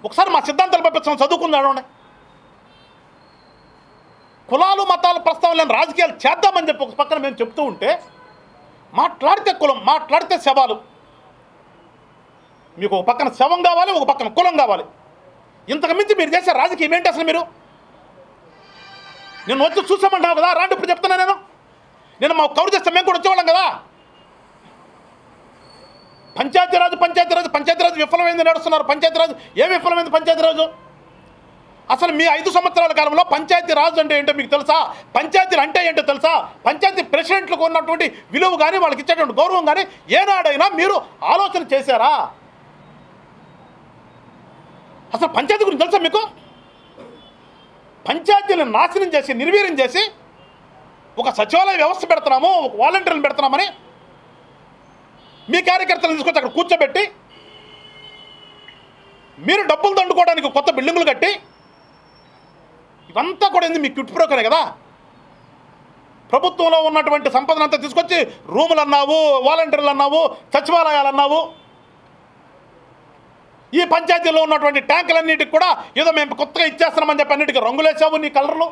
ఒకసారి మా సిద్ధాంతాలు పంపించడం చదువుకున్నాడు. కులాలు మతాలు ప్రస్తావన లేని రాజకీయాలు చేద్దామని చెప్పి ఒక పక్కన మేము చెప్తూ ఉంటే మాట్లాడితే కులం, మాట్లాడితే శవాలు. మీకు ఒక పక్కన శవం కావాలి, ఒక పక్కన కులం కావాలి. ఇంతకు మించి మీరు చేసే రాజకీయం ఏంటి అసలు? మీరు నేను వచ్చి చూసామంటావు కదా, రాండి ఇప్పుడు చెప్తున్నా. నేను మా కవర్ చేస్తే మేము కూడా వచ్చేవాళ్ళం కదా. పంచాయతీరాజు విఫలమైంది నడుస్తున్నారు. పంచాయతీరాజు ఏం విఫలమైంది? పంచాయతీరాజు అసలు మీ 5 సంవత్సరాల కాలంలో పంచాయతీరాజు అంటే ఏంటో మీకు తెలుసా? పంచాయతీలు అంటే ఏంటో తెలుసా? పంచాయతీ ప్రెసిడెంట్లకు ఉన్నటువంటి విలువ కానీ వాళ్ళకి ఇచ్చేటువంటి గౌరవం కానీ ఏనాడైనా మీరు ఆలోచన చేశారా? అసలు పంచాయతీ గురించి తెలుసా మీకు? పంచాయతీలను నాశనం చేసి, నిర్వీర్యం చేసి ఒక సచివాలయ వ్యవస్థ పెడుతున్నాము, ఒక వాలంటీర్లను పెడుతున్నామని మీ కార్యకర్తలను తీసుకొచ్చి అక్కడ కూర్చోబెట్టి మీరు డబ్బులు దండుకోవడానికి కొత్త బిల్డింగులు కట్టి, ఇవంతా కూడా ఏంది? మీ క్విట్ బ్రోకరే కదా. ప్రభుత్వంలో ఉన్నటువంటి సంపదనంతా తీసుకొచ్చి రూములు అన్నావు, వాలంటీర్లు అన్నావు, సచివాలయాలు అన్నావు. ఈ పంచాయతీలో ఉన్నటువంటి ట్యాంకులన్నిటికి కూడా ఏదో మేము కొత్తగా ఇచ్చేస్తున్నామని చెప్పి అన్నిటికీ రంగులేసావు. నీ కలర్లు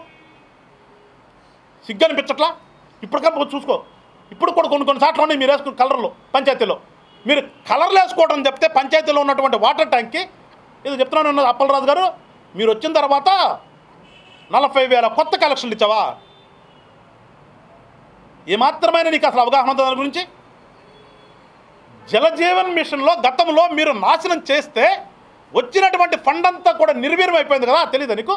సిగ్గు అనిపించట్లా? ఇప్పటికప్పుడు చూసుకో. ఇప్పుడు కూడా కొన్ని సార్లు ఉన్నాయి మీరు వేసుకున్న కలర్లు. పంచాయతీలో మీరు కలర్లు వేసుకోవడం చెప్తే పంచాయతీలో ఉన్నటువంటి వాటర్ ట్యాంక్కి ఏదో చెప్తున్నాను అప్పలరాజు గారు, మీరు వచ్చిన తర్వాత 40,000 కొత్త కలెక్షన్లు ఇచ్చావా? ఏమాత్రమైన నీకు అసలు అవగాహన ఉందా దాని గురించి? జలజీవన్ మిషన్లో గతంలో మీరు నాశనం చేస్తే వచ్చినటువంటి ఫండ్ అంతా కూడా నిర్వీర్యం అయిపోయింది కదా, తెలీదా నీకు?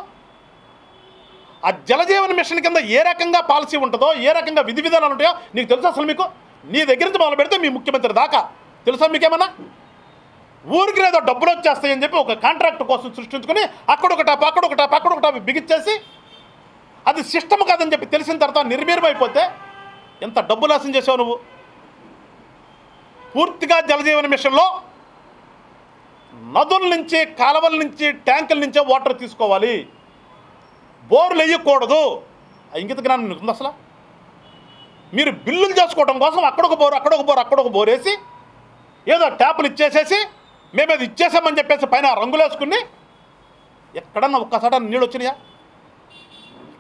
ఆ జలజీవన్ మిషన్ కింద ఏ రకంగా పాలసీ ఉంటుందో, ఏ రకంగా విధి విధానాలు ఉంటాయో నీకు తెలుసా అసలు? మీకు నీ దగ్గర నుంచి మొదలు పెడితే మీ ముఖ్యమంత్రి దాకా తెలుసా మీకేమన్నా? ఊరికి ఏదో డబ్బులు వచ్చేస్తాయని చెప్పి ఒక కాంట్రాక్ట్ కోసం సృష్టించుకుని అక్కడొక టాప్ బిగిచ్చేసి అది సిస్టమ్ కాదని చెప్పి తెలిసిన తర్వాత నిర్వీర్యం అయిపోతే ఎంత డబ్బు నాశనం చేసావు నువ్వు? పూర్తిగా జలజీవన మిషన్లో నదుల నుంచి, కాలువల నుంచి, ట్యాంకుల నుంచే వాటర్ తీసుకోవాలి, బోర్లు వేయకూడదు. ఇంకిత జ్ఞానం నీకు ఉంది అసలు? మీరు బిల్లులు చేసుకోవడం కోసం అక్కడొక బోర్ వేసి ఏదో ట్యాపులు ఇచ్చేసేసి మేము అది ఇచ్చేసామని చెప్పేసి పైన రంగులు వేసుకుని ఎక్కడన్నా ఒక్కసారి నీళ్ళు వచ్చినాయా?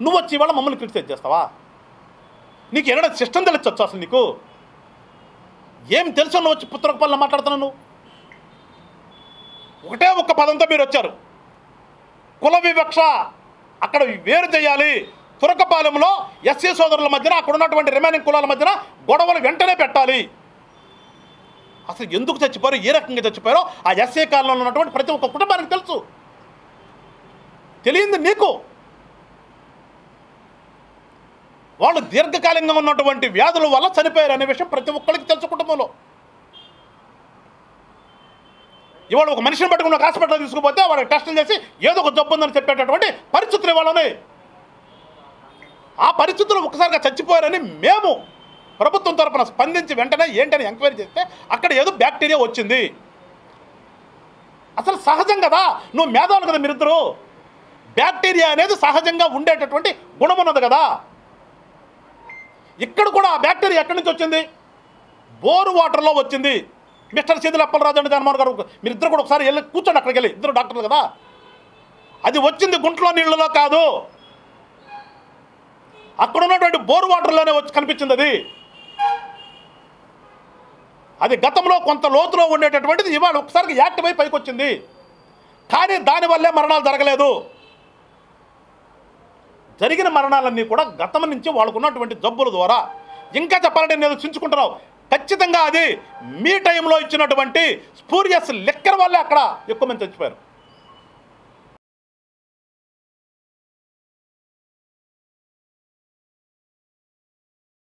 నువ్వు వచ్చి ఇవాళ మమ్మల్ని క్రిటిసైజ్ చేస్తావా? నీకు ఏమైనా సిస్టమ్ తెలియచ్చు అసలు? నీకు ఏం తెలుసు? నువ్వు వచ్చి పుత్రకపాలన మాట్లాడుతున్నావు. నువ్వు ఒకటే ఒక్క పదంతో మీరు వచ్చారు, కుల వివక్ష అక్కడ వేరు చేయాలి. తురకపాలెంలో ఎస్సీ సోదరుల మధ్యన, అక్కడ ఉన్నటువంటి రిమైనింగ్ కులాల మధ్యన గొడవలు వెంటనే పెట్టాలి. అసలు ఎందుకు చచ్చిపోయారో, ఏ రకంగా చచ్చిపోయారో ఆ ఎస్సీ కాలంలో ఉన్నటువంటి ప్రతి ఒక్క కుటుంబానికి తెలుసు. తెలియంది నీకు. వాళ్ళు దీర్ఘకాలికంగా ఉన్నటువంటి వ్యాధుల వల్ల చనిపోయారు అనే విషయం ప్రతి ఒక్కరికి తెలుసు కుటుంబంలో. ఇవాళ ఒక మనిషిని పట్టుకుని ఒక హాస్పిటల్ తీసుకుపోతే వాళ్ళకి టెస్టులు చేసి ఏదో ఒక జబ్బు ఉందని చెప్పేటటువంటి పరిస్థితులు ఇవాళ ఉన్నాయి. ఆ పరిస్థితులు ఒకసారిగా చచ్చిపోయారని మేము ప్రభుత్వం తరఫున స్పందించి వెంటనే ఏంటని ఎంక్వైరీ చేస్తే అక్కడ ఏదో బ్యాక్టీరియా వచ్చింది. అసలు సహజం కదా, నువ్వు మేధావులు కదా మీరిద్దరు. బ్యాక్టీరియా అనేది సహజంగా ఉండేటటువంటి గుణం ఉన్నది కదా. ఇక్కడ కూడా ఆ బ్యాక్టీరియా ఎక్కడి నుంచి వచ్చింది? బోరు వాటర్లో వచ్చింది. మిస్టర్ సీదిల అప్పలరాజు అండి జగన్మోహన్ గారు, మీరిద్దరు కూడా ఒకసారి వెళ్ళి కూర్చోండి. అక్కడికి వెళ్ళి, ఇద్దరు డాక్టర్లు కదా. అది వచ్చింది గుంట్లో నీళ్ళలో కాదు, అక్కడ ఉన్నటువంటి బోరు వాటర్లోనే వచ్చి కనిపించింది. అది గతంలో కొంత లోతులో ఉండేటటువంటిది ఇవాళ ఒకసారికి యాక్టివ్ అయి పైకి వచ్చింది. కానీ దానివల్లే మరణాలు జరగలేదు. జరిగిన మరణాలన్నీ కూడా గతం నుంచి వాళ్ళకు ఉన్నటువంటి జబ్బుల ద్వారా. ఇంకా చెప్పాలంటే నేను చించుకుంటున్నావు, ఖచ్చితంగా అది మీ టైంలో ఇచ్చినటువంటి స్పూరియస్ లెక్కర్ వల్లే అక్కడ ఎక్కువ మంది చచ్చిపోయారు.